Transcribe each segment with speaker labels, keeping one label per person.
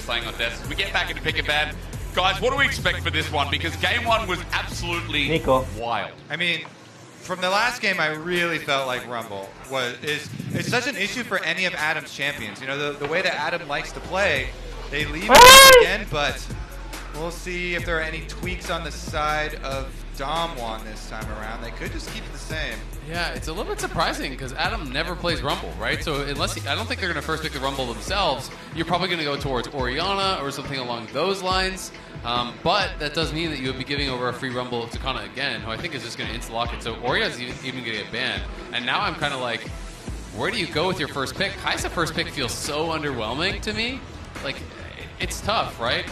Speaker 1: saying on desk. We get back into pick and ban. Guys, what do we expect for this one? Because game one was absolutely wild.
Speaker 2: I mean, from the last game, I really felt like Rumble is such an issue for any of Adam's champions. You know, the way that Adam likes to play, they leave it again, but we'll see if there are any tweaks on the side of Damwon this time around. They could just keep it the same.
Speaker 3: Yeah, it's a little bit surprising because Adam never plays Rumble, right? So I don't think they're going to first pick the Rumble themselves. You're probably going to go towards Orianna or something along those lines. But that does mean that you would be giving over a free Rumble to Kana again, who I think is just going to insta-lock it. So Orianna's even going to get banned. And now I'm kind of like, where do you go with your first pick? Kai'Sa first pick feels so underwhelming to me. Like, it's tough, right?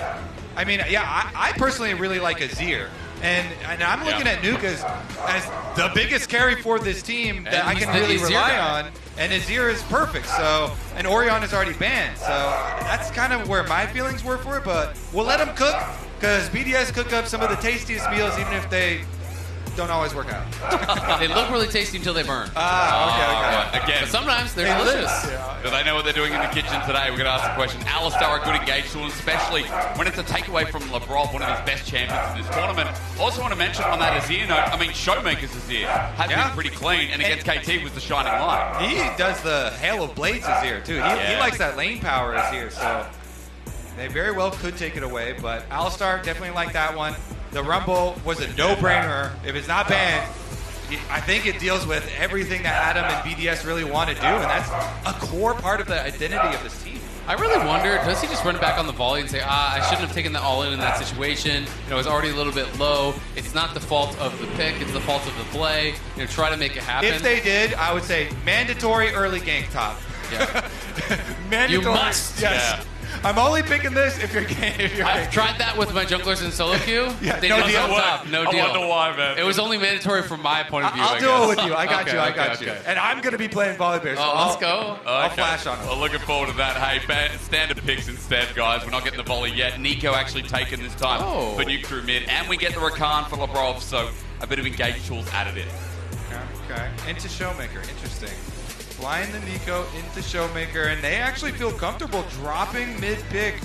Speaker 2: I mean, yeah, I personally really like Azir. And I'm looking at Nuke as the biggest carry for this team that I can really rely on. And Azir is perfect. So, and Orianna's already banned. So that's kind of where my feelings were for it. But we'll let them cook because BDS cook up some of the tastiest meals, even if they don't always work out.
Speaker 3: They look really tasty until they burn.
Speaker 2: Okay.
Speaker 1: Right. Again,
Speaker 3: but sometimes they're delicious.
Speaker 1: Do they know what they're doing in the kitchen today? We're going to ask the question. Alistar, a good engaged tool, especially when it's a takeaway from Lavrov, one of his best champions in this tournament. Also want to mention on that Azir note, I mean, Showmaker's Azir has been pretty clean, and against KT was the shining light.
Speaker 2: He does the Hail of Blades Azir, too. He likes that lane power Azir, so they very well could take it away, but Alistar definitely like that one. The Rumble was a no-brainer. If it's not banned, I think it deals with everything that Adam and BDS really want to do, and that's a core part of the identity of this team.
Speaker 3: I really wonder, does he just run back on the volley and say, I shouldn't have taken that all in that situation. You know, it's already a little bit low. It's not the fault of the pick. It's the fault of the play. You know, try to make it happen.
Speaker 2: If they did, I would say mandatory early gank top.
Speaker 3: Yeah.
Speaker 2: Mandatory.
Speaker 3: You must.
Speaker 2: Yes. Yeah. I'm only picking this if you're
Speaker 3: I've tried that with my junglers in solo queue.
Speaker 2: Yeah,
Speaker 3: they
Speaker 2: no
Speaker 3: don't
Speaker 2: deal.
Speaker 3: top. No deal.
Speaker 1: I wonder why, man.
Speaker 3: It was only mandatory from my point of view.
Speaker 2: I'll do it with you. I got you.
Speaker 3: Okay.
Speaker 2: And I'm going to be playing Volibear. So
Speaker 3: let's go.
Speaker 2: I'll flash on him.
Speaker 1: Well, looking forward to that. Hey, standard picks instead, guys. We're not getting the volley yet. Nico actually taken this time for nuke through mid. And we get the Rakan for Lavrov, so a bit of engaged tools added in.
Speaker 2: Okay. Into Showmaker. Interesting. Flying the Nico into Showmaker, and they actually feel comfortable dropping mid-pick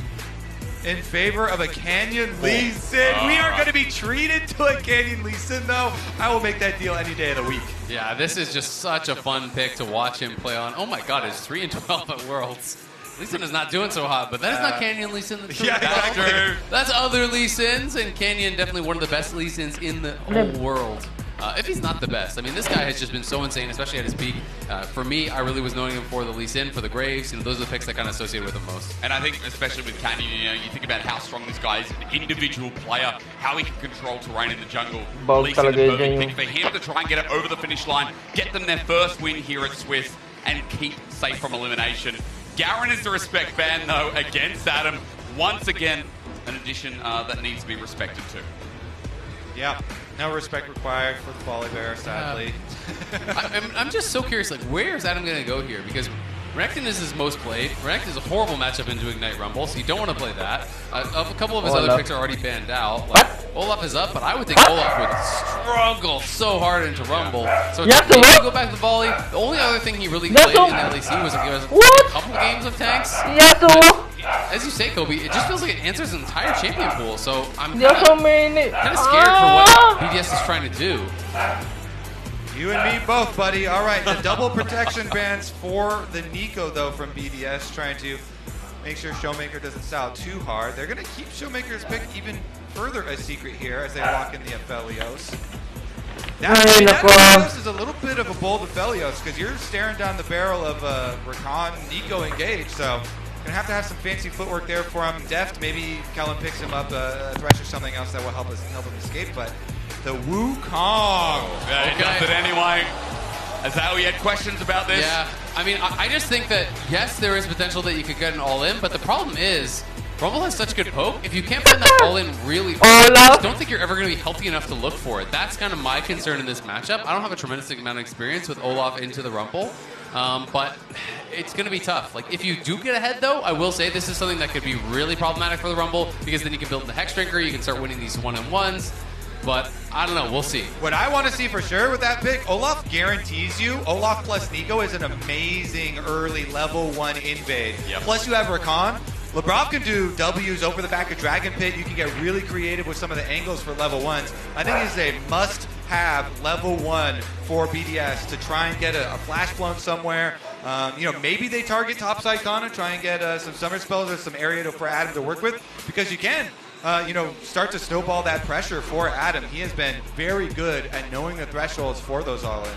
Speaker 2: in favor of a Canyon Lee Sin. We are going to be treated to a Canyon Lee Sin, though. I will make that deal any day of the week.
Speaker 3: Yeah, this is just such a fun pick to watch him play on. Oh my God, it's 3-12 at Worlds. Lee Sin is not doing so hot, but that is not Canyon Lee Sin.
Speaker 2: Yeah, exactly.
Speaker 3: That's other Lee Sins, and Canyon definitely one of the best Lee Sins in the whole world. If he's not the best. I mean, this guy has just been so insane, especially at his peak. For me, I really was knowing him for the Lee Sin, for the Graves. You know, those are the picks that kind of associate with him most.
Speaker 1: And I think, especially with Canyon, you know, you think about how strong this guy is, an individual player, how he can control terrain in the jungle. Lee Sin, the perfect pick for him to try and get it over the finish line, get them their first win here at Swiss, and keep safe from elimination. Garen is the respect ban, though, against Adam. Once again, an addition that needs to be respected, too.
Speaker 2: Yeah. No respect required for the Volibear, sadly.
Speaker 3: I'm just so curious, like, where is Adam going to go here? Because Renekton is his most played. Renekton is a horrible matchup into Ignite Rumble, so you don't want to play that. A couple of his other picks are already banned out. Like, Olaf is up, but I would think Olaf would struggle so hard into Rumble. So it's maybe go back to the volley. The only other thing he really played in LEC was a couple games of tanks. As you say, Kobe, it just feels like it answers an entire champion pool. So I'm kind of scared for what BDS is trying to do.
Speaker 2: You and me both, buddy. All right, the double protection bans for the Nico, though, from BDS, trying to make sure Showmaker doesn't style too hard. They're going to keep Showmaker's pick even further a secret here as they lock in the Aphelios. Now, that is a little bit of a bold Aphelios because you're staring down the barrel of Rakan Nico engaged, so gonna have to have some fancy footwork there for him. Deft, maybe Kellen picks him up a Thresh or something else that will help him escape, but the Wukong.
Speaker 1: Yeah, he does it anyway. Azal, we had questions about this.
Speaker 3: Yeah, I mean, I just think that, yes, there is potential that you could get an all-in, but the problem is, Rumble has such good poke. If you can't find that all-in really early, I don't think you're ever going to be healthy enough to look for it. That's kind of my concern in this matchup. I don't have a tremendous amount of experience with Olaf into the Rumble, but it's going to be tough. Like, if you do get ahead, though, I will say this is something that could be really problematic for the Rumble, because then you can build the Hex Drinker, you can start winning these one-on-ones. But I don't know. We'll see.
Speaker 2: What I want to see for sure with that pick, Olaf guarantees you Olaf plus Nico is an amazing early level 1 invade.
Speaker 1: Yep.
Speaker 2: Plus you have Rakan. Labrov can do W's over the back of Dragon Pit. You can get really creative with some of the angles for level 1s. I think it's a must-have level 1 for BDS to try and get a flash blown somewhere. Maybe they target topside Kana, try and get some summer spells or some area for Adam to work with, because you can start to snowball that pressure for Adam. He has been very good at knowing the thresholds for those all-ins.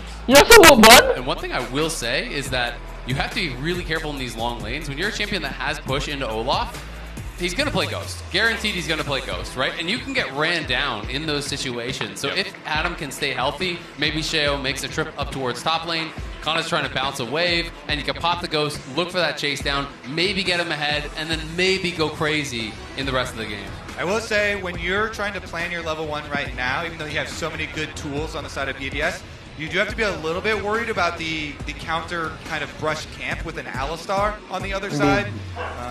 Speaker 3: And one thing I will say is that you have to be really careful in these long lanes. When you're a champion that has push into Olaf, he's going to play Ghost. Guaranteed he's going to play Ghost, right? And you can get ran down in those situations. So if Adam can stay healthy, maybe Sheo makes a trip up towards top lane, Kana's trying to bounce a wave, and you can pop the Ghost, look for that chase down, maybe get him ahead, and then maybe go crazy in the rest of the game.
Speaker 2: I will say, when you're trying to plan your level 1 right now, even though you have so many good tools on the side of BDS, you do have to be a little bit worried about the counter kind of brush camp with an Alistar on the other side.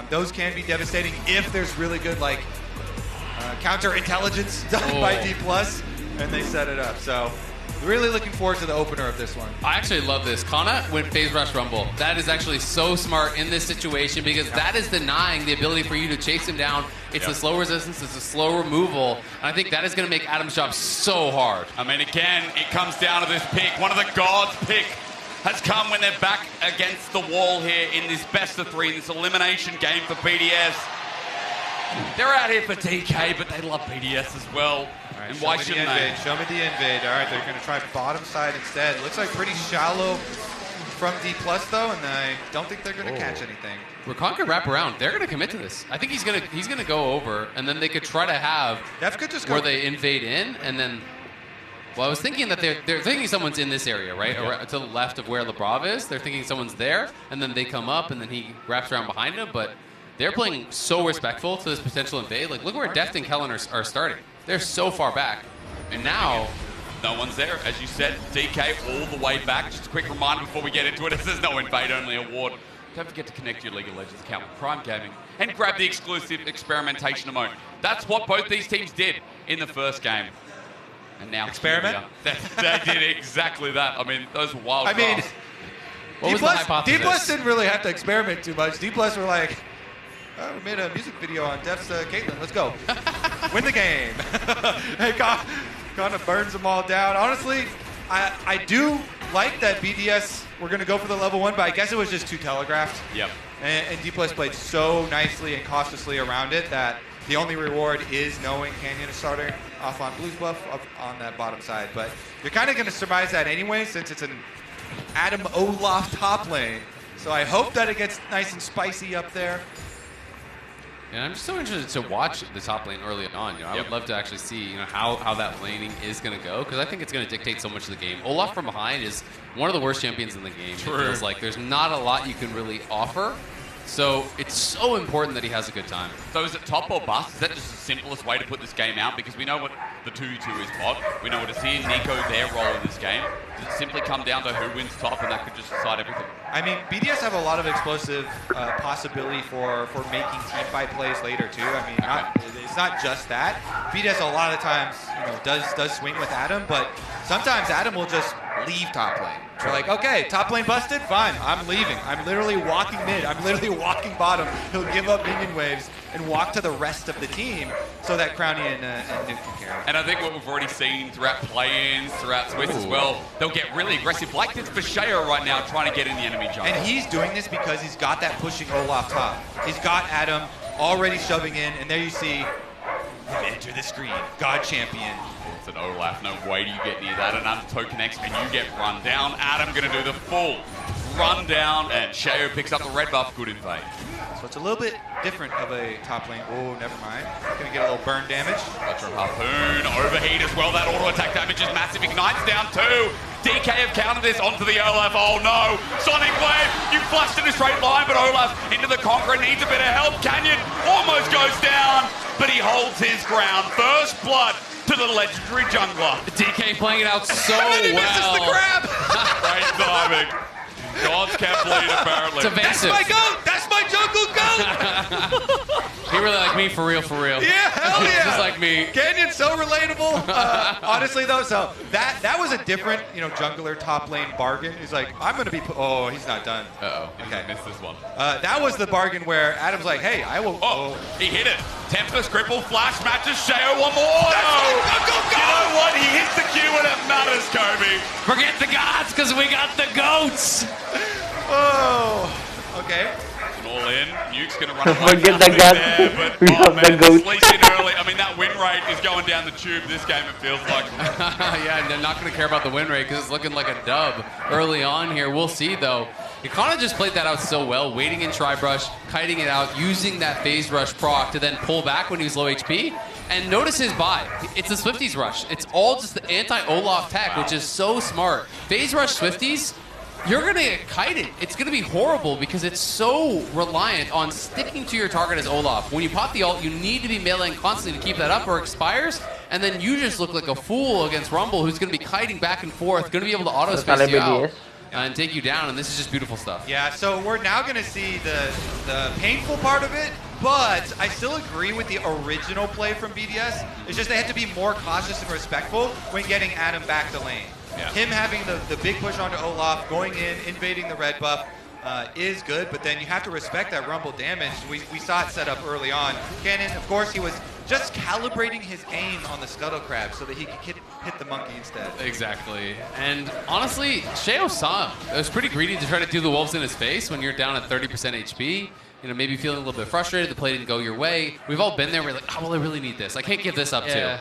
Speaker 2: Those can be devastating if there's really good counter intelligence done by D+, and they set it up. So really looking forward to the opener of this one.
Speaker 3: I actually love this. Kana went Phase Rush Rumble. That is actually so smart in this situation, because that is denying the ability for you to chase him down. It's a slow resistance, it's a slow removal, and I think that is going to make Adam's job so hard.
Speaker 1: I mean, again, it comes down to this pick. One of the gods' pick has come when they're back against the wall here in this best of 3, in this elimination game for BDS. They're out here for DK, but they love BDS as well.
Speaker 2: Right,
Speaker 1: and why shouldn't they?
Speaker 2: Show me the invade. All right, they're going to try bottom side instead. Looks like pretty shallow from D+, though, and I don't think they're going to catch anything.
Speaker 3: Rakan could wrap around. They're going to commit to this. I think he's gonna go over, and then they could try to have
Speaker 2: Def could just go
Speaker 3: where they invade in, and then. Well, I was thinking that they're thinking someone's in this area, right? Yeah. To the left of where Labrov is. They're thinking someone's there, and then they come up, and then he wraps around behind him. But they're playing so respectful to this potential invade. Like, look where Deft and Kellen are starting. They're so far back, and now.
Speaker 1: No one's there. As you said, DK all the way back. Just a quick reminder before we get into it, there's no invade-only award. Don't forget to connect your League of Legends account with Prime Gaming and grab the exclusive experimentation emote. That's what both these teams did in the first game. And now
Speaker 2: experiment?
Speaker 1: They did exactly that. I mean, those were wild drafts.
Speaker 3: What was the hypothesis?
Speaker 2: D+ didn't really have to experiment too much. D+ were like, oh, we made a music video on Def's Caitlyn. Let's go. Win the game. Hey, kind of burns them all down. Honestly, I do like that BDS were going to go for the level 1, but I guess it was just too telegraphed.
Speaker 1: Yep.
Speaker 2: And D+ played so nicely and cautiously around it that the only reward is knowing Canyon is starting off on Blues buff up on that bottom side. But you're kind of going to surmise that anyway, since it's an Adam Olaf top lane. So I hope that it gets nice and spicy up there.
Speaker 3: And I'm just so interested to watch the top lane early on. I would love to actually see how that laning is going to go, because I think it's going to dictate so much of the game. Olaf from behind is one of the worst champions in the game. True. It feels like there's not a lot you can really offer. So it's so important that he has a good time.
Speaker 1: So is it top or bust? Is that just the simplest way to put this game out? Because we know what the 2-2 is top. We know what it's here. Nico, their role in this game. Does it simply come down to who wins top, and that could just decide everything?
Speaker 2: I mean, BDS have a lot of explosive possibility for making team fight plays later too. I mean, it's not just that. BDS a lot of the times does swing with Adam, but sometimes Adam will just leave top lane. We're like, okay, top lane busted, fine, I'm leaving. I'm literally walking mid. I'm literally walking bottom. He'll give up minion waves and walk to the rest of the team so that Crownie and Nuke can carry.
Speaker 1: And I think what we've already seen throughout play-ins, throughout Swiss as well, they'll get really aggressive, like this for Sheo right now, trying to get in the enemy jungle.
Speaker 2: And he's doing this because he's got that pushing Olaf top. He's got Adam already shoving in, and there you see him enter the screen. God champion.
Speaker 1: It's an Olaf, no way do you get near that. Another token X, and you get run down. Adam gonna do the full run down, and Sheo picks up the red buff. Good invade.
Speaker 2: So it's a little bit different of a top lane. Oh, never mind. Gonna get a little burn damage.
Speaker 1: Electro Harpoon, overheat as well. That auto attack damage is massive. Ignites down too. DK have countered this onto the Olaf. Oh no! Sonic Wave! You flushed in a straight line, but Olaf into the Conqueror needs a bit of help. Canyon almost goes down, but he holds his ground. First blood to the legendary jungler.
Speaker 3: DK playing it out so well.
Speaker 2: And then he misses the grab!
Speaker 1: Great timing. Gods can't bleed, apparently.
Speaker 3: It's evasive.
Speaker 2: That's my goat! That's my jungle goat!
Speaker 3: He really like me for real, for real.
Speaker 2: Yeah, hell yeah!
Speaker 3: Just like me.
Speaker 2: Canyon's so relatable. Honestly, though, so that was a different, jungler top lane bargain. He's like, I'm going to be... Oh, he's not done.
Speaker 1: Uh-oh. Okay. Missed this one.
Speaker 2: That was the bargain where Adam's like, hey, I will...
Speaker 1: Oh, he hit it. Tempest, cripple, flash, matches, Sheo, one more. Go! You know what? He hits the Q when it matters, Kobe. Forget the gods, because we got the goats.
Speaker 2: Oh, okay.
Speaker 1: All in. Nuke's going to run away.
Speaker 4: Forget the gods.
Speaker 1: But,
Speaker 4: We have the goats.
Speaker 1: Sleeping early. I mean, that win rate is going down the tube this game, it feels like.
Speaker 3: Yeah, and they're not going to care about the win rate because it's looking like a dub early on here. We'll see, though. He kind of just played that out so well, waiting in Tri-Brush, kiting it out, using that phase rush proc to then pull back when he was low HP. And notice his buy. It's the Swifties rush. It's all just the anti-Olaf tech, which is so smart. Phase rush Swifties, you're going to get kited. It's going to be horrible because it's so reliant on sticking to your target as Olaf. When you pop the ult, you need to be meleeing constantly to keep that up or it expires, and then you just look like a fool against Rumble, who's going to be kiting back and forth, going to be able to auto-space you out and take you down, and this is just beautiful stuff.
Speaker 2: Yeah, so we're now going to see the painful part of it, but I still agree with the original play from BDS. It's just they had to be more cautious and respectful when getting Adam back to lane. Yeah. Him having the big push onto Olaf, going in, invading the red buff is good, but then you have to respect that Rumble damage. We saw it set up early on. Cannon, of course, he was just calibrating his aim on the Scuttle Crab so that he could hit the monkey instead.
Speaker 3: Exactly. And honestly, Sheo saw him. It was pretty greedy to try to do the wolves in his face when you're down at 30% HP. Maybe feeling a little bit frustrated. The play didn't go your way. We've all been there. We're like, oh, well, I really need this. I can't give this up too.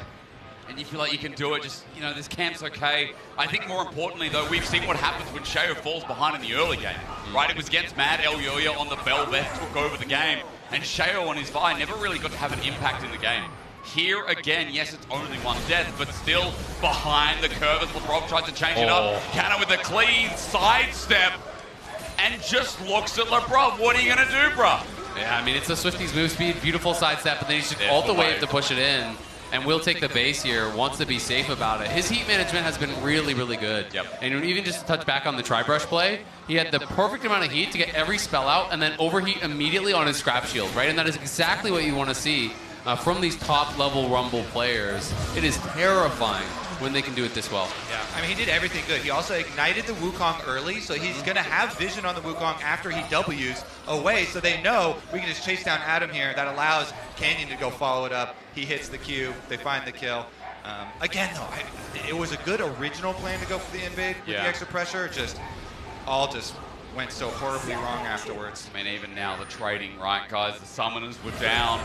Speaker 1: And you feel like you can do it, just, this camp's okay. I think more importantly, though, we've seen what happens when Sheo falls behind in the early game, right? It was against Mad El Yoya on the Velvet, took over the game, and Sheo on his Vi never really got to have an impact in the game. Here again, yes, it's only one death, but still behind the curve as LeBron tries to change it up. Cannon with a clean sidestep, and just looks at LeBron. What are you going to do, bro?
Speaker 3: Yeah, I mean, it's a Swifties move speed, beautiful sidestep, but then he's just ult the wave to push it in. And will take the base here, wants to be safe about it. His heat management has been really, really good.
Speaker 1: Yep.
Speaker 3: And even just to touch back on the Tri-Brush play, he had the perfect amount of heat to get every spell out and then overheat immediately on his scrap shield, right? And that is exactly what you want to see from these top-level Rumble players. It is terrifying when they can do it this well.
Speaker 2: Yeah, I mean, he did everything good. He also ignited the Wukong early, so he's going to have vision on the Wukong after he W's away, so they know we can just chase down Adam here. That allows Canyon to go follow it up. He hits the Q. They find the kill. Again, though, it was a good original plan to go for the invade with the extra pressure. All went so horribly wrong afterwards.
Speaker 1: I mean, even now, the trading, right, guys? The summoners were down.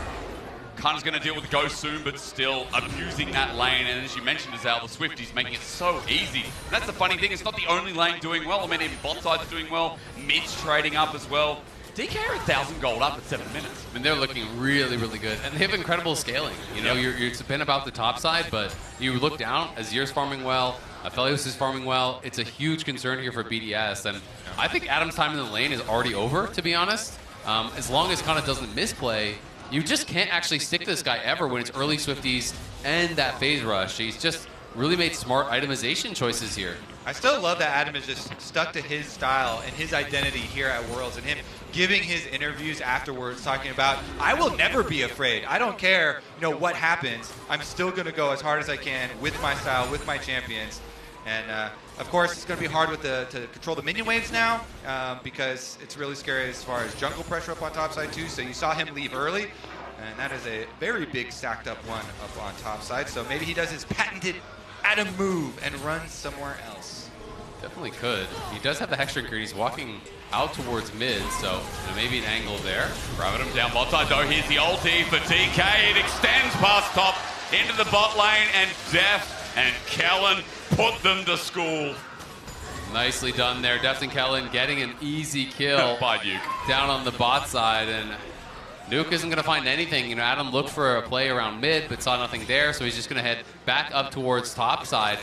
Speaker 1: Khan's going to deal with the Ghost soon, but still abusing that lane. And as you mentioned, Azal, the Swifties making it so easy. And that's the funny thing. It's not the only lane doing well. I mean, even bot side's doing well. Mid's trading up as well. DK are 1,000 gold up at 7 minutes.
Speaker 3: I mean, they're looking really, really good. And they have incredible scaling. It's been about the top side, but you look down, Azir's farming well, Aphelios is farming well. It's a huge concern here for BDS. And I think Adam's time in the lane is already over, to be honest. As long as Kana doesn't misplay, you just can't actually stick to this guy ever when it's early Swifties and that phase rush. He's just really made smart itemization choices here.
Speaker 2: I still love that Adam is just stuck to his style and his identity here at Worlds, and him giving his interviews afterwards talking about, I will never be afraid. I don't care, what happens. I'm still going to go as hard as I can with my style, with my champions. And of course, it's going to be hard to control the minion waves now because it's really scary as far as jungle pressure up on top side too. So you saw him leave early, and that is a very big stacked up one up on top side. So maybe he does his patented Adam move and runs somewhere else.
Speaker 3: Definitely could. He does have the Hextring Creed. He's walking out towards mid, so maybe an angle there.
Speaker 1: Grabbing him down bot side though. Here's the ulti for DK. It extends past top into the bot lane, and Deft and Kellen put them to school.
Speaker 3: Nicely done there. Deft and Kellen getting an easy kill
Speaker 1: by Nuke
Speaker 3: down on the bot side, and Nuke isn't going to find anything. Adam looked for a play around mid, but saw nothing there, so he's just going to head back up towards top side.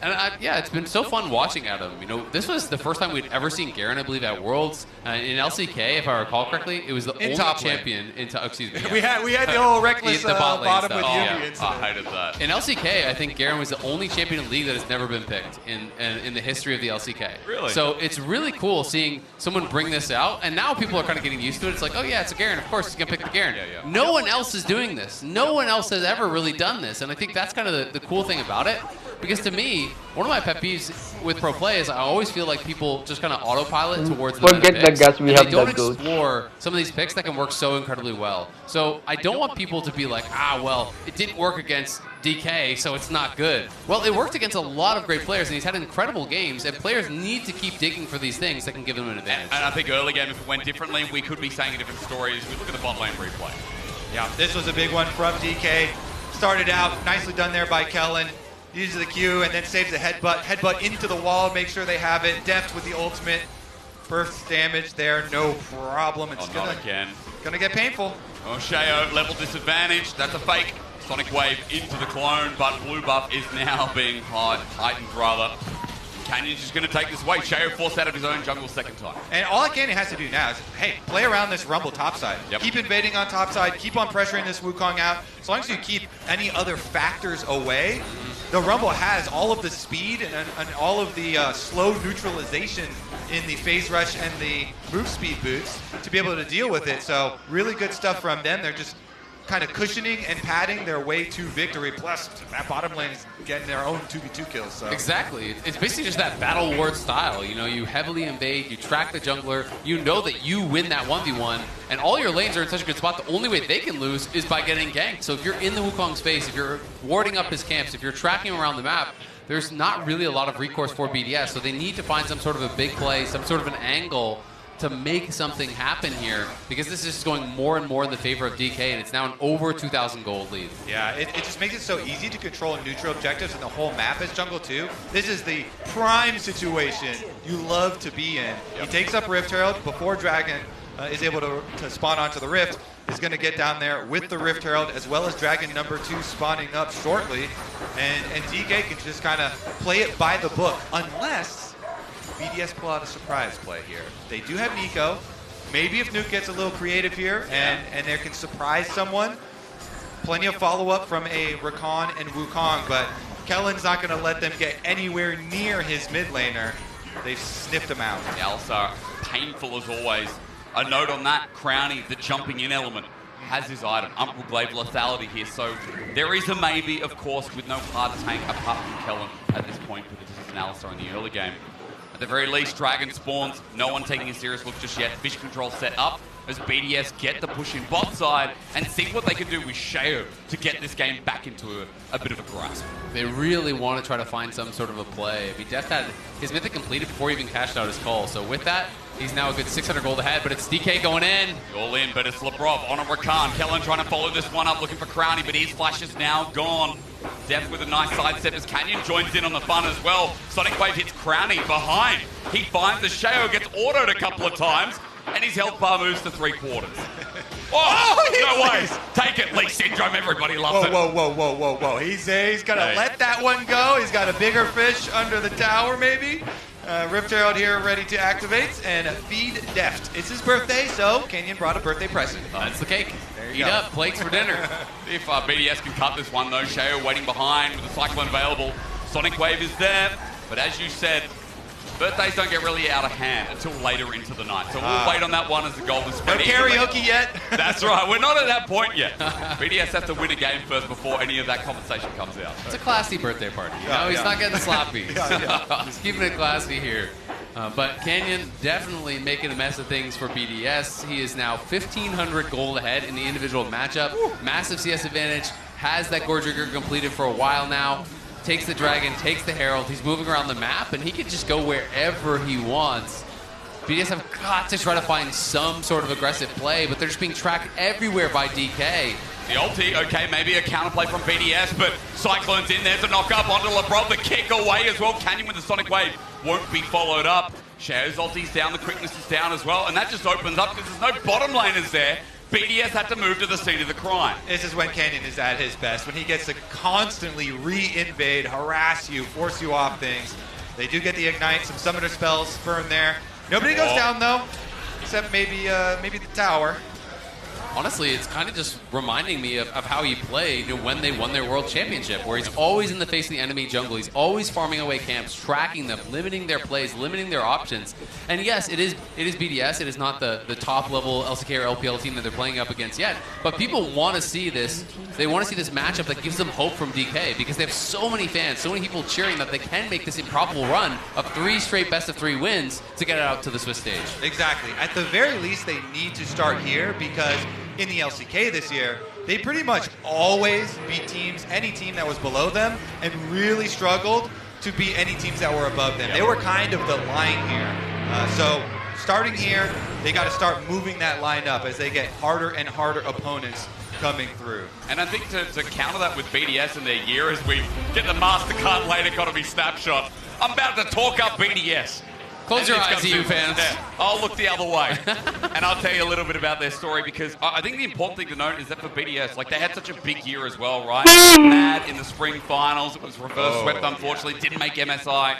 Speaker 3: And yeah, it's been so fun watching Adam. You know, this was the first time we'd ever seen Garen, I believe, at Worlds. In LCK, if I recall correctly, it was the only champion excuse me.
Speaker 2: Yeah. we had the whole reckless bottom with Yugi incident.
Speaker 1: I hated that.
Speaker 3: In LCK, I think Garen was the only champion in the league that has never been picked in the history of the LCK.
Speaker 1: Really?
Speaker 3: So it's really cool seeing someone bring this out, and now people are kind of getting used to it. It's like, oh yeah, it's a Garen. Of course, he's gonna pick the Garen.
Speaker 1: Yeah.
Speaker 3: No one else is doing this. No one else has ever really done this, and I think that's kind of the cool thing about it. Because to me, one of my pet peeves with pro play is I always feel like people just kind of autopilot towards the meta picks, and they don't explore some of these picks that can work so incredibly well. So I don't want people to be like, well, it didn't work against DK, so it's not good. Well, it worked against a lot of great players, and he's had incredible games, and players need to keep digging for these things that can give them an advantage.
Speaker 1: And I think early game, if it went differently, we could be saying a different story as we look at the bot lane replay.
Speaker 2: Yeah, this was a big one from DK. Started out, nicely done there by Kellen. Uses the Q and then saves the headbutt into the wall, make sure they have it. Deft with the ultimate. Burst damage there, no problem. It's gonna get painful.
Speaker 1: Oh, Sheo, level disadvantage. That's a fake. Sonic Wave into the clone, but blue buff is now being heightened rather. Canyon's just going to take this away. Sheo forced out of his own jungle second time.
Speaker 2: And all Canyon has to do now is, hey, play around this Rumble topside.
Speaker 1: Yep.
Speaker 2: Keep invading on topside. Keep on pressuring this Wukong out. As long as you keep any other factors away, the Rumble has all of the speed and all of the slow neutralization in the phase rush and the move speed boots to be able to deal with it. So really good stuff from them. They're just kind of cushioning and padding their way to victory. Plus, that bottom lane is getting their own 2v2 kills. So.
Speaker 3: Exactly. It's basically just that battle ward style. You know, you heavily invade, you track the jungler, you know that you win that 1v1, and all your lanes are in such a good spot. The only way they can lose is by getting ganked. So if you're in the Wukong's face, if you're warding up his camps, if you're tracking him around the map, there's not really a lot of recourse for BDS. So they need to find some sort of a big play, some sort of an angle to make something happen here, because this is just going more and more in the favor of DK, and it's now an over 2,000 gold lead.
Speaker 2: Yeah, it just makes it so easy to control neutral objectives in the whole map as Jungle 2. This is the prime situation you love to be in. He takes up Rift Herald before Dragon is able to spawn onto the Rift. Is going to get down there with the Rift Herald, as well as Dragon number 2 spawning up shortly, and DK can just kind of play it by the book, unless BDS pull out a surprise play here. They do have Nico. Maybe if Nuke gets a little creative here and they can surprise someone. Plenty of follow-up from a Rakan and Wukong, but Kellen's not going to let them get anywhere near his mid laner. They've sniffed him out.
Speaker 1: Yeah, also painful as always. A note on that, Crowny, the jumping in element, has his item. Uncle Glaive lethality here, so there is a maybe, of course, with no hard tank apart from Kellen at this point, because this is an Alistar in the early game. At the very least, Dragon spawns, no one taking a serious look just yet. Fish control set up as BDS get the push in bot side and see what they can do with Sheo to get this game back into a bit of a grasp.
Speaker 3: They really want to try to find some sort of a play. I mean, Death had his mythic completed before he even cashed out his call, so with that, he's now a good 600 gold ahead, but it's DK going in.
Speaker 1: All in, but it's Labrov on a Rakan. Kellen trying to follow this one up, looking for Crowny, but his flash is now gone. Deft with a nice sidestep as Canyon joins in on the fun as well. Sonic Wave hits Crowny behind. He finds the Sheo, gets autoed a couple of times, and his health bar moves to 3/4. No way! Take it, Lee Syndrome, everybody loves it.
Speaker 2: Whoa. He's gonna let that one go. He's got a bigger fish under the tower, maybe. Rift Herald here ready to activate and feed Deft. It's his birthday, so Canyon brought a birthday present.
Speaker 3: That's the cake. Eat up, plates for dinner.
Speaker 1: If BDS can cut this one though, Sheo waiting behind with the Cyclone available. Sonic Wave is there, but as you said, birthdays don't get really out of hand until later into the night. So we'll wait on that one as the goal is
Speaker 2: no karaoke yet.
Speaker 1: That's right, we're not at that point yet. BDS has to win a game first before any of that conversation comes out.
Speaker 3: It's a classy birthday party. You know, he's not getting sloppy. He's keeping it classy here. But Canyon definitely making a mess of things for BDS. He is now 1,500 gold ahead in the individual matchup. Massive CS advantage. Has that Gore Trigger completed for a while now. Takes the Dragon, takes the Herald. He's moving around the map, and he can just go wherever he wants. BDS have got to try to find some sort of aggressive play, but they're just being tracked everywhere by DK.
Speaker 1: The ulti, okay, maybe a counterplay from BDS, but Cyclone's in. There's a knock-up onto Labrov. The kick away as well. Canyon with the Sonic Wave won't be followed up. Sheo's ulti's down, the quickness is down as well, and that just opens up because there's no bottom laners there BDS had to move to the scene of the crime.
Speaker 2: This is when Canyon is at his best, when he gets to constantly re-invade, harass you, force you off things. They do get the Ignite, some Summoner spells burn there. Nobody goes down, though, except maybe the tower.
Speaker 3: Honestly, it's kind of just reminding me of how he played when they won their world championship, where he's always in the face of the enemy jungle. He's always farming away camps, tracking them, limiting their plays, limiting their options. And yes, it is BDS. It is not the top level LCK or LPL team that they're playing up against yet. But people want to see this. They want to see this matchup that gives them hope from DK, because they have so many fans, so many people cheering that they can make this improbable run of 3 straight best-of-3 wins to get it out to the Swiss stage.
Speaker 2: Exactly. At the very least, they need to start here, because in the LCK this year, they pretty much always beat teams, any team that was below them, and really struggled to beat any teams that were above them. They were kind of the line here. So starting here, they got to start moving that line up as they get harder and harder opponents coming through.
Speaker 1: And I think to counter that with BDS in their year, as we get the MasterCard late economy snapshot, I'm about to talk up BDS.
Speaker 3: Close your eyes, EU fans.
Speaker 1: I'll look the other way. And I'll tell you a little bit about their story, because I think the important thing to note is that for BDS, like, they had such a big year as well, right? Mad in the spring finals. It was reverse swept, unfortunately. Didn't make MSI.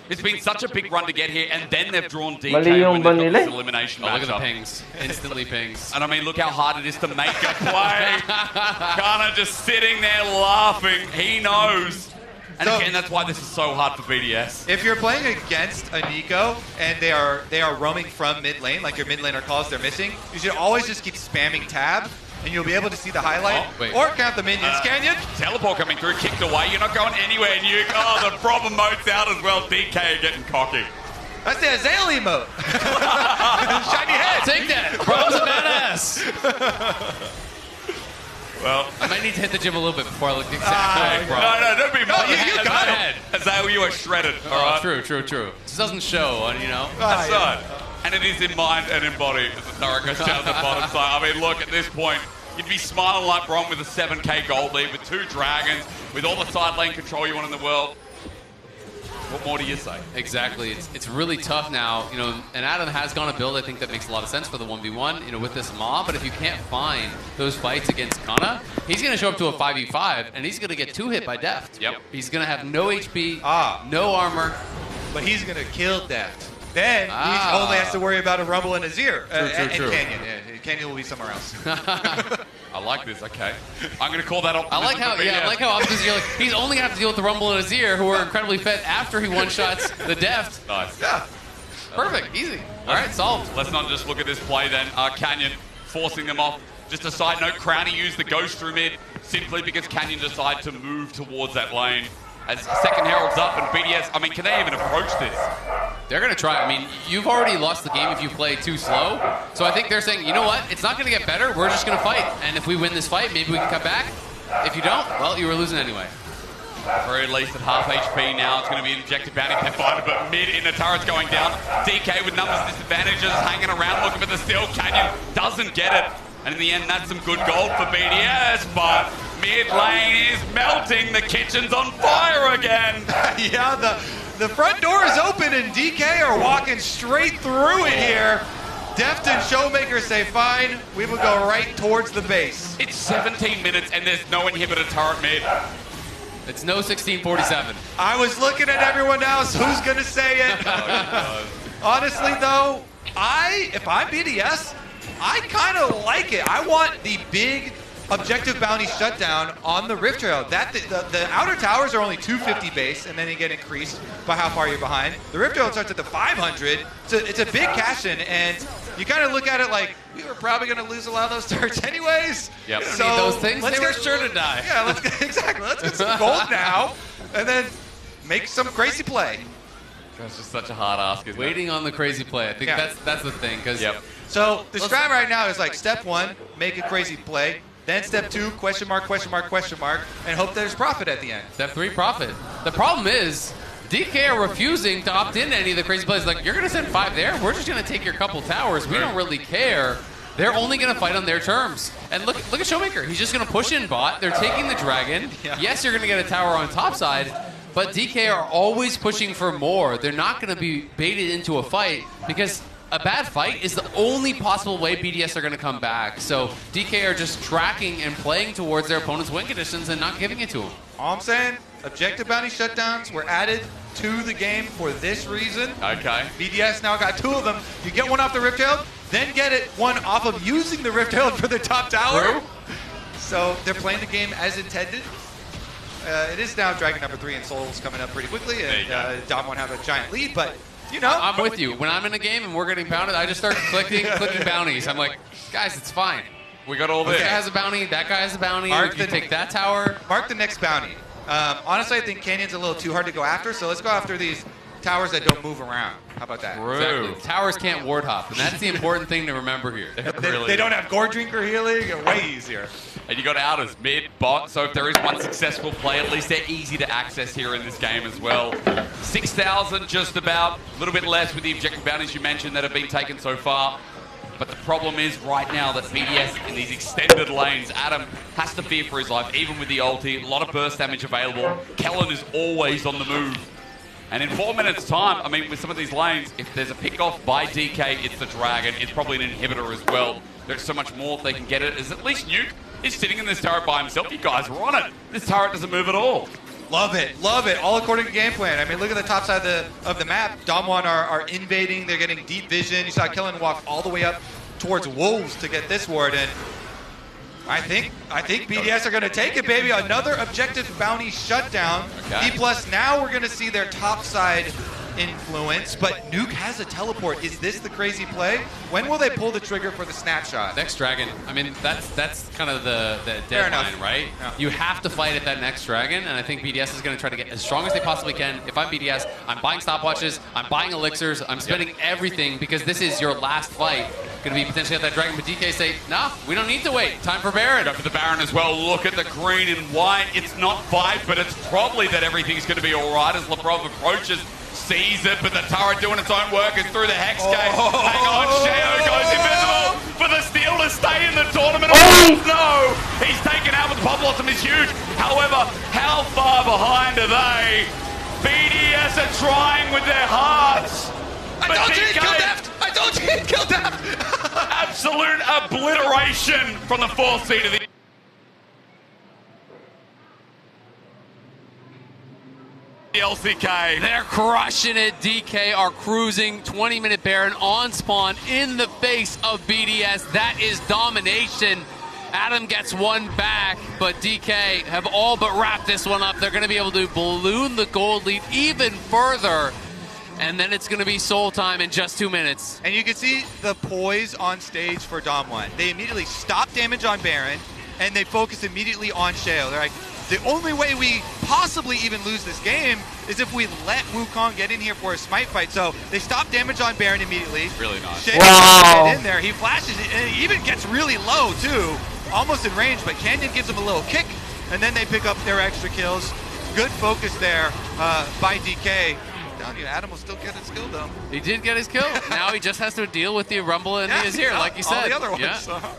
Speaker 1: It's been such a big run to get here, and then they've drawn DK when they've got this elimination matchup.
Speaker 3: Look at the pings. Instantly pings.
Speaker 1: And I mean, look how hard it is to make a play. Kana just sitting there laughing. He knows. And
Speaker 2: So,
Speaker 1: again, that's why this is so hard for BDS.
Speaker 2: if you're playing against a Nico and they are roaming from mid lane, like your mid laner calls they're missing, you should always just keep spamming tab, and you'll be able to see the highlight or count the minions. Canyon?
Speaker 1: Teleport coming through, kicked away. You're not going anywhere, Nuke. Oh, the problem mode's out as well. DK getting cocky.
Speaker 2: That's the Azale emote. Shiny head.
Speaker 3: Take that. Bro's a badass.
Speaker 1: Well,
Speaker 3: I might need to hit the gym a little bit before I look exactly like Bro.
Speaker 1: no, don't be mad.
Speaker 2: you got him.
Speaker 1: Azale, you are shredded.
Speaker 3: Oh,
Speaker 1: All right?
Speaker 3: true. This doesn't show, you know.
Speaker 1: That's right. And it is in mind and in body as the Thurrock goes down the bottom side. I mean, look, at this point, you'd be smiling like Bron with a 7k gold lead, with 2 dragons, with all the side lane control you want in the world. What more do you say?
Speaker 3: Exactly. It's really tough now, and Adam has gone a build, I think, that makes a lot of sense for the 1v1, with this mob, but if you can't find those fights against Kana, he's going to show up to a 5v5, and he's going to get 2 hit by Deft.
Speaker 1: Yep.
Speaker 3: He's going to have no HP, no armor.
Speaker 2: But he's going to kill Deft. Then he only has to worry about a Rumble in his ear.
Speaker 3: True.
Speaker 2: And Canyon. Yeah, Canyon will be somewhere else.
Speaker 1: I like this. Okay, I'm going to call that optimism.
Speaker 3: I like how optimistic you're like, he's only going to have to deal with the Rumble in his ear, who are incredibly fed after he one-shots the Deft.
Speaker 1: Nice.
Speaker 2: Yeah.
Speaker 3: Perfect. Easy. All right, solved.
Speaker 1: Let's not just look at this play then. Canyon forcing them off. Just a side note, Crownie used the ghost through mid simply because Canyon decided to move towards that lane. As second Herald's up and BDS, I mean, can they even approach this?
Speaker 3: They're going to try. I mean, you've already lost the game if you play too slow. So I think they're saying, you know what? It's not going to get better. We're just going to fight. And if we win this fight, maybe we can come back. If you don't, well, you were losing anyway.
Speaker 1: Very least at half HP now. It's going to be an injected bounty if they find it, but mid in the turret's going down. DK with numbers disadvantages, hanging around looking for the steal. Canyon doesn't get it. And in the end, that's some good gold for BDS, but mid lane is melting. The kitchen's on fire again.
Speaker 2: Yeah, the front door is open and DK are walking straight through it here. Deft and Showmaker say, fine, we will go right towards the base.
Speaker 1: It's 17 minutes and there's no inhibitor turret mid.
Speaker 3: It's no 1647.
Speaker 2: I was looking at everyone else. Who's going to say it? Honestly, though, if I'm BDS, I kind of like it. I want the big objective bounty shutdown on the Rift Trail. The outer towers are only 250 base, and then they get increased by how far you're behind. The Rift Trail starts at the 500. So it's a big cash-in, and you kind of look at it like, we were probably going to lose a lot of those turrets anyways.
Speaker 1: Yep.
Speaker 2: So
Speaker 3: those things, they were sure to die.
Speaker 2: Yeah, let's get some gold now, and then make some crazy play.
Speaker 1: That's just such a hard ask, isn't
Speaker 3: Waiting on the crazy play. I think
Speaker 2: Yeah.
Speaker 3: that's the thing. Because
Speaker 2: So the strat right now is like step 1, make a crazy play. Then step 2, question mark, and hope there's profit at the end.
Speaker 3: Step 3, profit. The problem is, DK are refusing to opt into any of the crazy plays. Like, you're going to send 5 there? We're just going to take your couple towers. We don't really care. They're only going to fight on their terms. And look at Showmaker. He's just going to push in bot. They're taking the dragon.
Speaker 2: Yeah.
Speaker 3: Yes, you're going to get a tower on top side, but DK are always pushing for more. They're not going to be baited into a fight because a bad fight is the only possible way BDS are going to come back. So DK are just tracking and playing towards their opponent's win conditions and not giving it to them.
Speaker 2: All I'm saying, objective bounty shutdowns were added to the game for this reason.
Speaker 1: Okay.
Speaker 2: BDS now got 2 of them. You get one off the Rift Herald, then get it one off of using the Rift Herald for the top tower.
Speaker 1: True.
Speaker 2: So they're playing the game as intended. It is now Dragon number 3 and Soul's coming up pretty quickly, and Dom won't have a giant lead, but you know.
Speaker 3: I'm with you. When I'm in a game and we're getting pounded, I just start clicking bounties. I'm like, guys, it's fine.
Speaker 1: We got all this.
Speaker 3: This guy has a bounty, that guy has a bounty, you take that tower.
Speaker 2: Mark the next bounty. Honestly, I think Canyon's a little too hard to go after, so let's go after these towers that don't move around. How about that?
Speaker 3: Exactly. Towers can't ward hop, and that's the important thing to remember here.
Speaker 2: They don't have Gore Drinker healing, way easier.
Speaker 1: And you got outers, mid, bot, so if there is one successful play, at least they're easy to access here in this game as well. 6,000 just about, a little bit less with the objective bounties you mentioned that have been taken so far. But the problem is right now that BDS in these extended lanes, Adam has to fear for his life, even with the ulti, a lot of burst damage available. Kellen is always on the move. And in 4 minutes time, I mean, with some of these lanes, if there's a pick-off by DK, it's the Dragon. It's probably an inhibitor as well. There's so much more if they can get it. Is at least Nuke is sitting in this turret by himself. You guys are on it. This turret doesn't move at all.
Speaker 2: Love it, all according to game plan. I mean, look at the top side of the map. Damwon are invading, they're getting deep vision. You saw Kellen walk all the way up towards Wolves to get this ward, and I think BDS are going to take it, baby. Another objective bounty shutdown.
Speaker 1: Okay.
Speaker 2: E+, now we're going to see their top side influence, but Nuke has a teleport. Is this the crazy play? When will they pull the trigger for the snapshot?
Speaker 3: Next Dragon. I mean, that's kind of the deadline, right?
Speaker 2: Yeah.
Speaker 3: You have to fight at that next Dragon, and I think BDS is going to try to get as strong as they possibly can. If I'm BDS, I'm buying stopwatches, I'm buying elixirs, I'm spending everything because this is your last fight. Going to be potentially at that Dragon, but DK say, nah, we don't need to wait. Time for Baron.
Speaker 1: Go for the Baron as well. Look at the green and white. It's not 5, but it's probably that everything's going to be all right as Lebrov approaches. Sees it, but the turret doing its own work is through the Hex Gate. Hang on, Sheo goes invisible for the steal to stay in the tournament. No! He's taken out, but the pop blossom is huge. However, how far behind are they? BDS are trying with their hearts.
Speaker 2: I told you he'd kill Deft! I told you he'd kill Deft!
Speaker 1: Absolute obliteration from the 4th seed of the LCK.
Speaker 3: They're crushing it. DK are cruising. 20-minute Baron on spawn in the face of BDS. That is domination. Adam gets one back, but DK have all but wrapped this one up. They're going to be able to balloon the gold lead even further. And then it's going to be soul time in just 2 minutes.
Speaker 2: And you can see the poise on stage for Damwon. They immediately stop damage on Baron, and they focus immediately on Sheo. They're like, the only way we possibly even lose this game is if we let Wukong get in here for a smite fight. So they stop damage on Baron immediately.
Speaker 1: Really nice.
Speaker 2: Sheo get in there. He flashes it, and he even gets really low, too. Almost in range, but Canyon gives him a little kick, and then they pick up their extra kills. Good focus there by DK. You, Adam will still get his kill, though.
Speaker 3: He did get his kill. Now he just has to deal with the Rumble and he is here, like you said.
Speaker 2: All the other ones.
Speaker 3: Yeah.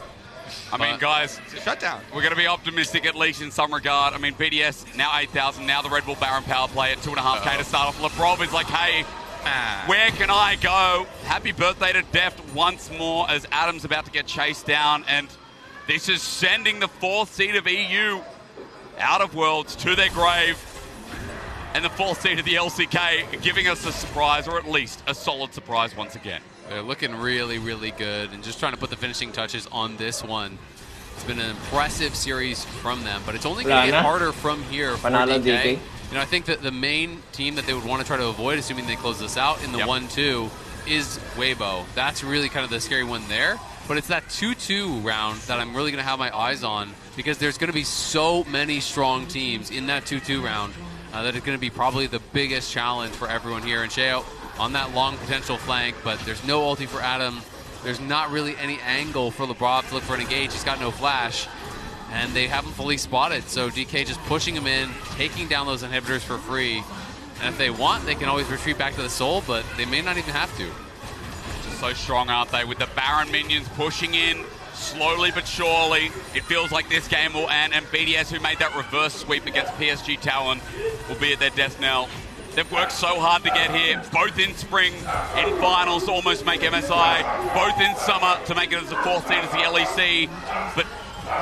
Speaker 1: I mean, guys,
Speaker 2: shutdown.
Speaker 1: We're going to be optimistic, at least in some regard. I mean, BDS, now 8,000, now the Red Bull Baron power play at 2.5K to start off. Lebrov is like, hey, where can I go? Happy birthday to Deft once more as Adam's about to get chased down. And this is sending the 4th seed of EU out of Worlds to their grave. And the 4th seed of the LCK giving us a surprise, or at least a solid surprise once again.
Speaker 3: They're looking really, really good and just trying to put the finishing touches on this one. It's been an impressive series from them, but it's only going to get harder from here for DK. You know, I think that the main team that they would want to try to avoid, assuming they close this out in the 1-2, is Weibo. That's really kind of the scary one there. But it's that 2-2 round that I'm really going to have my eyes on because there's going to be so many strong teams in that 2-2 round that is going to be probably the biggest challenge for everyone here. And Sheo on that long potential flank, but there's no ulti for Adam. There's not really any angle for Lebrov to look for an engage. He's got no flash, and they haven't fully spotted. So DK just pushing him in, taking down those inhibitors for free. And if they want, they can always retreat back to the Soul, but they may not even have to.
Speaker 1: Just so strong, aren't they? With the Baron minions pushing in slowly but surely. It feels like this game will end, and BDS, who made that reverse sweep against PSG Talon, will be at their death knell. They've worked so hard to get here, both in spring, in finals to almost make MSI, both in summer to make it as the 4th seed as the LEC. But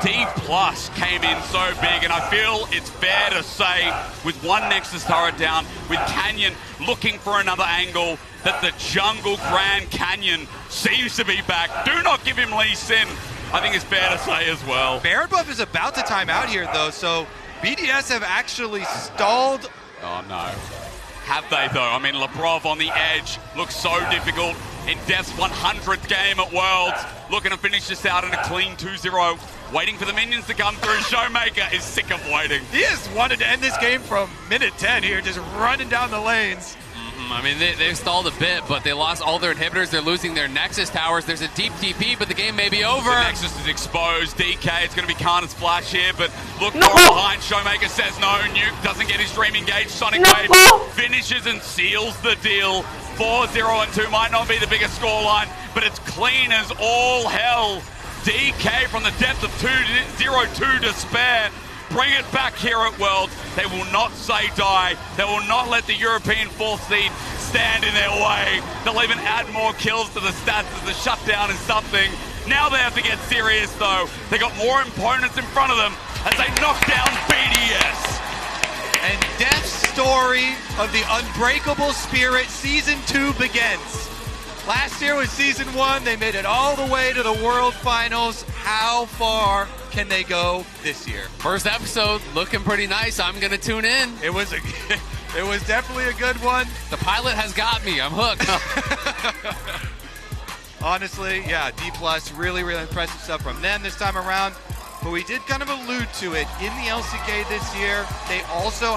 Speaker 1: D Plus came in so big, and I feel it's fair to say, with one Nexus turret down, with Canyon looking for another angle, that the jungle Grand Canyon seems to be back. Do not give him Lee Sin, I think it's fair to say as well.
Speaker 2: Baron Buff is about to time out here, though, so BDS have actually stalled.
Speaker 1: Oh, no. Have they, though? I mean, Lebrov on the edge looks so difficult in Death's 100th game at Worlds. Looking to finish this out in a clean 2-0. Waiting for the minions to come through. Showmaker is sick of waiting.
Speaker 2: He has wanted to end this game from minute 10 here, just running down the lanes.
Speaker 3: I mean, they've stalled a bit, but they lost all their inhibitors. They're losing their Nexus towers. There's a deep TP, but the game may be over.
Speaker 1: The Nexus is exposed. DK, it's going to be Karna's flash here, but look behind. Showmaker says no. Nuke doesn't get his dream engaged. Sonic Wave finishes and seals the deal. 4-0 and 2 might not be the biggest scoreline, but it's clean as all hell. DK from the depth of 2-0-2 despair. Bring it back here at Worlds. They will not say die. They will not let the European 4th seed stand in their way. They'll even add more kills to the stats as the shutdown is something. Now they have to get serious, though. They got more opponents in front of them as they knock down BDS.
Speaker 2: And Death's story of the unbreakable spirit season 2 begins. Last year was season 1. They made it all the way to the World Finals. How far can they go this year?
Speaker 3: First episode looking pretty nice. I'm going to tune in.
Speaker 2: It was definitely a good one.
Speaker 3: The pilot has got me. I'm hooked.
Speaker 2: Honestly, yeah, D+, really impressive stuff from them this time around. But we did kind of allude to it in the LCK this year. They also